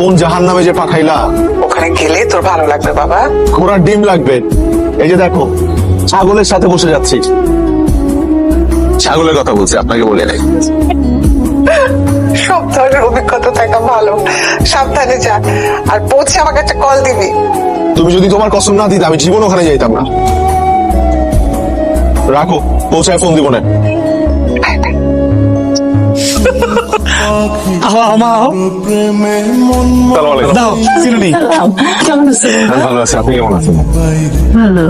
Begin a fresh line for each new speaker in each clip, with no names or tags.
কোন জাহান্নামে যে পাঠাইলা।
ওখানে গেলে তোর ভালো লাগবে বাবা।
ঘোড়ার ডিম লাগবে। এই যে দেখো, ছাগলের সাথে বসে যাচ্ছি। ছাগলের কথা বলছি, আপনাকে বলে নাই।
সব ধরনের অভিজ্ঞতা থাকা ভালো। সাবধানে যা, আর পৌঁছে আমাকে একটা কল দিবি।
তুমি যদি তোমার কসম না দিতে আমি জীবন ওখানে যাইতাম না। রাখো, পৌঁছায় ফোন দিব না। ভালো আছি, আপনি কেমন আছেন?
ভালো।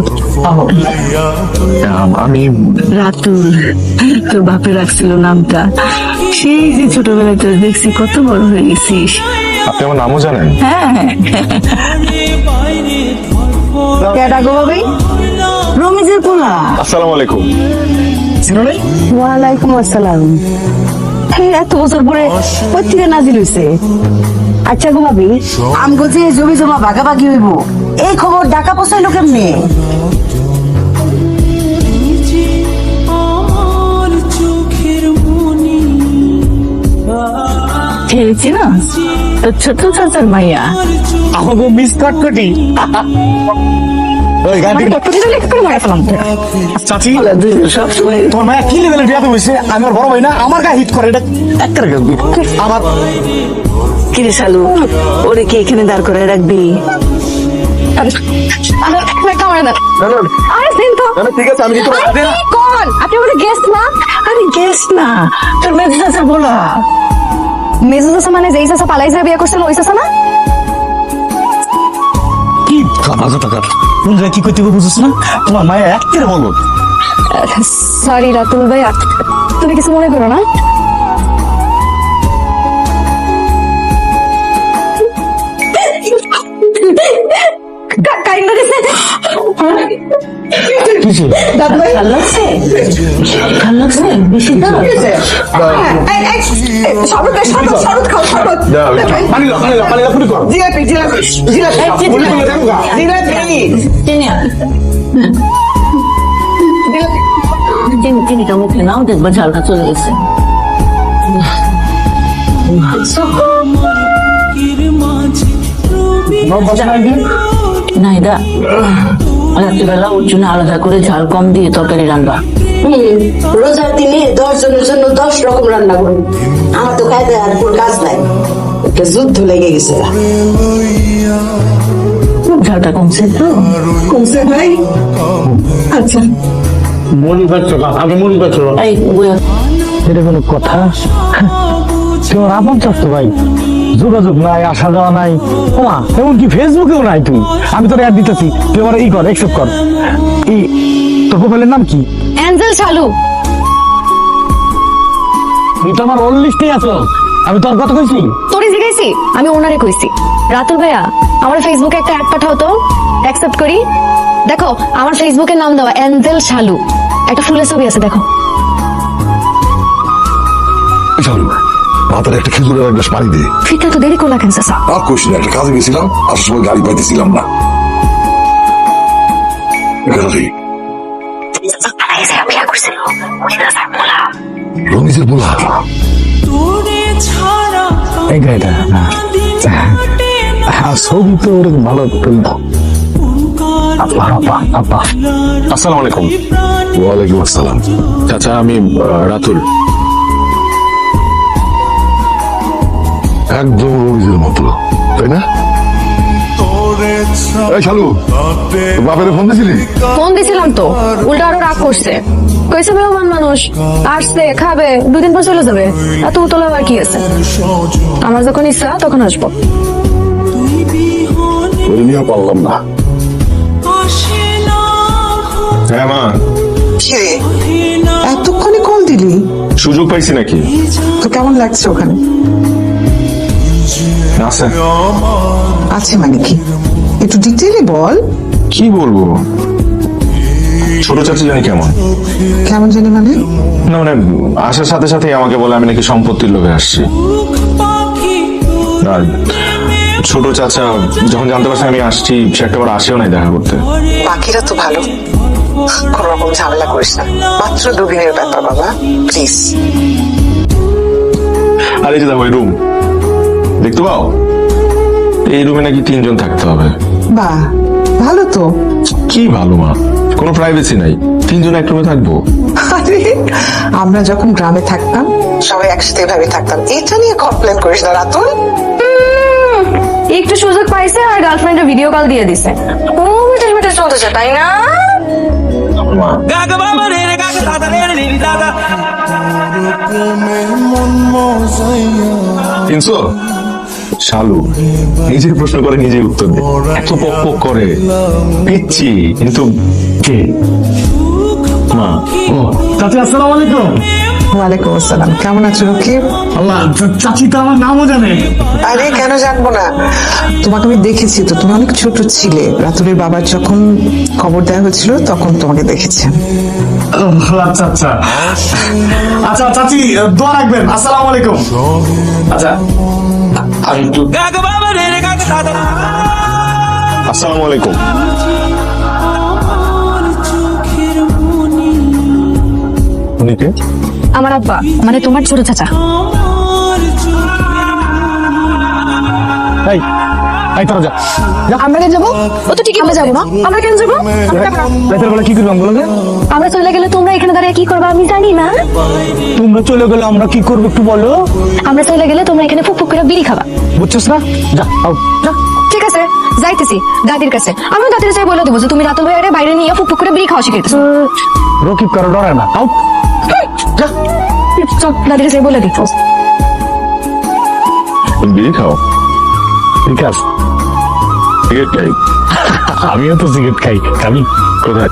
আমি
রাতুল, তোর বাপে রাখছিল নামটা। সেই যে ছোটবেলায় তোর দেখছি, কত বড় হয়ে গেছিস।
আপনি আমার নামও জানেন?
হ্যাঁ, রমিজের পোলা।
আসসালামু আলাইকুম।
ওয়ালাইকুম আসসালাম। এত বছর পরে ওই থেকে নাজিল হইছে। আচ্ছা গো ভাবি, আমগো যে জমি জমা ভাগাভাগি হইব, এই খবর ঢাকা পৌঁছাইলো কেমনে? খেয়েছি না তোর ছোট চাচার মাইয়া।
আমাকে মিস কাটকাটি। চাচি, তোমার মায়া কি লেভেলের বিয়াতে হয়েছে? আমি আর বড় ভাই না, আমার গায়ে হিট করে। এটা একটা আমার
কিরে শালু, ওরে কি এখানে দাঁড় করে রাখবি?
ঠিক আছে, আমি
আপনি বলে গেস্ট না? আরে গেস্ট না, তোর মেজু চাচা বলা। মেজু চাচা মানে যেই চাচা পালাই যায় বিয়ে করছিল, ওই চাচা না?
কি বাজে টাকা কোন জায়গায় কি করতে বুঝছিস না? তোমার মায়া একের বলো।
সরি রাতুল ভাই, তুমি কিছু মনে করো না। চিনিটা মুখে নাও, দেখবা ঝালটা চলে গেছে। নাইদা, রাত্রিবেলা ওর জন্য আলাদা করে ঝাল কম দিয়ে তরকারি রান্না।
রোজার দিনে 10 জনের জন্য 10 রকম রান্না করুন। আমার তো খাইতে আর কোন কাজ নাই, একটা যুদ্ধ লেগে গেছে।
ঝালটা কমছে তো?
কমছে ভাই? আচ্ছা,
মনে পাচ্ছো না? আমি মনে পাচ্ছো না।
এই বুয়া,
এটা কোনো কথা? তোমার আপন চাচ্ছো ভাই, যোগাযোগ নাই, আসা যাওয়া নাই, ওমা এমনকি ফেসবুকেও নাই। তুমি, আমি তোর অ্যাড দিতেছি, তুই আমার ই কর, অ্যাকসেপ্ট কর। এই তোর প্রোফাইলের নাম কি?
অ্যাঞ্জেল শালু।
তুই তো আমার ওর লিস্টেই আছো। আমি তোর কথা কইছি?
তোরে জিজ্ঞাসি? আমি ওনারে কইছি। রাতুল ভাইয়া, আমার ফেসবুকে একটা অ্যাড পাঠাও তো, অ্যাকসেপ্ট করি। দেখো, আমার ফেসবুকের নাম দেওয়া অ্যাঞ্জেল শালু, একটা ফুলের ছবি আছে, দেখো।
মাথার একটা খেজুরের এক গ্লাস পানি দিয়ে।
ফিরতে তো দেরি করলা কেন চাচা?
আর কোশ্চেন, একটা কাজে গেছিলাম, আসার সময় গাড়ি পাইতেছিলাম না। রমিজের পোলা।
এই গাড়িটা ছবি তো ওরকম ভালো। আসসালামু আলাইকুম।
ওয়ালাইকুম আসসালাম।
চাচা, আমি রাতুল।
একদম রমিজের মতো, তাই না? এই শালু, তোর বাপের ফোন দিছিলি?
ফোন দিছিলাম তো, উল্টা আরো রাগ করছে। কইছে মেহমান মানুষ আসছে, খাবে, 2 দিন পর চলে যাবে। এত উতলা আর কি আছে? আমার যখন ইচ্ছা তখন আসবো।
করে নিয়ে পারলাম না।
হ্যাঁ মা।
কিরে, এতক্ষণে কল দিলি?
সুযোগ পাইছি নাকি?
তো কেমন লাগছে ওখানে?
আছে।
আছে মানে কি? একটু ডিটেইলে বল।
কি বলবো, ছোট চাচি জানি কেমন।
কেমন জানি মানে?
না মানে আসার সাথে সাথে আমাকে বলে আমি নাকি সম্পত্তির লোভে আসছি। আর ছোট চাচা যখন জানতে পারছে আমি আসছি, সে একটাবার আসেও নাই দেখা করতে।
বাকিরা তো ভালো, কোন রকম ঝামেলা করিস না। মাত্র 2 দিনের ব্যাপার বাবা, প্লিজ।
আর এই যে দেখো, রুম দেখতে পাও?
এই রুমে নাকি 3 জন থাকতে হবে।
বাহ, ভালো তো।
কি ভালো মা, কোনো প্রাইভেসি নাই, 3 জন এক রুমে থাকবো।
আরে আমরা যখন গ্রামে থাকতাম সবাই একসাথে এভাবে থাকতাম, এটা নিয়ে কমপ্লেন করিস না রাতুল।
একটু সুযোগ পাইছে আর গার্লফ্রেন্ডের ভিডিও কল দিয়ে দিছে। ও মিটার মিটার চলতেছে তাই না?
কিনছো শালু নিজের প্রশ্ন করে নিজে উত্তর দে, এত পক পক করে পিচ্ছি কিন্তু কে? মা
ও চাচি আসসালামু আলাইকুম।
ওয়ালাইকুম আসসালাম, কেমন আছো রকি?
আল্লাহ, চাচি তো আমার নামও জানে।
আরে কেন জানবো না, তোমাকে আমি দেখেছি তো, তুমি অনেক ছোট ছিলে। রাতুলের বাবার যখন খবর দেওয়া হয়েছিল তখন তোমাকে দেখেছি।
ও, আচ্ছা আচ্ছা আচ্ছা চাচি দোয়া রাখবেন। আসসালামু আলাইকুম।
আচ্ছা আমি একটু আসসালামু আলাইকুম। উনি কে?
আমার আব্বা, মানে তোমার ছোট চাচা।
এই এই তোরা যা যা।
আমরা কেন যাবো? ও তো ঠিকই আমরা যাবো না। আমরা কেন যাবো?
রাতের বেলা কি করবো বলো যে?
আমরা চলে গেলে তোমরা এখানে দাঁড়িয়ে কি করবে আমি জানি না।
তোমরা চলে গেলে আমরা কি করবো একটু বলো।
আমরা চলে গেলে তোমরা এখানে ফুক ফুক করে বিড়ি খাবা।
বুঝছিস না? যা আও যা।
ঠিক আছে, যাইতেছি দাদির কাছে। আমি দাদির কাছে বলে দেবো যে তুমি রাতুল ভাইয়ারে বাইরে নিয়ে ফুক ফুক করে বিড়ি খাওয়া শিখাইতেছো।
রকিব কারো ডরে না। আও যা।
চল দাদির কাছে বলে দিচ্ছ।
বিড়ি খাও?
ঠিক আছে,
সিগারেট খাই?
আমিও তো সিগারেট খাই। আমি
কোথায়?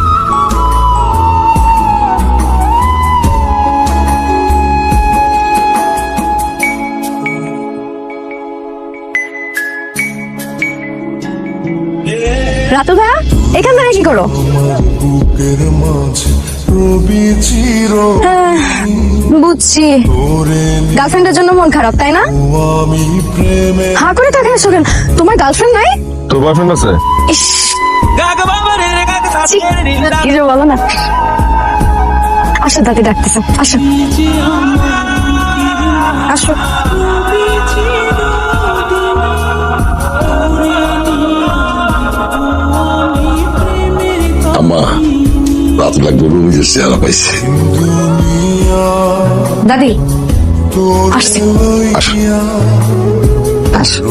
রাতুল ভাইয়া এখান থেকে কি করো? হ্যাঁ, বুঝছি, গার্লফ্রেন্ডের জন্য মন খারাপ তাই না? হা করে তাকে আসো কেন? তোমার গার্লফ্রেন্ড নাই?
তোর বয়ফ্রেন্ড আছে?
ইস, ছি, কি যে বলো না। আসো দাদি ডাকতেছে, আসো আসো।
আম্মা রাত লাগবে, রুমিজের চেহারা পাইছে।
দাদি আসছি।
আসো।
আসো।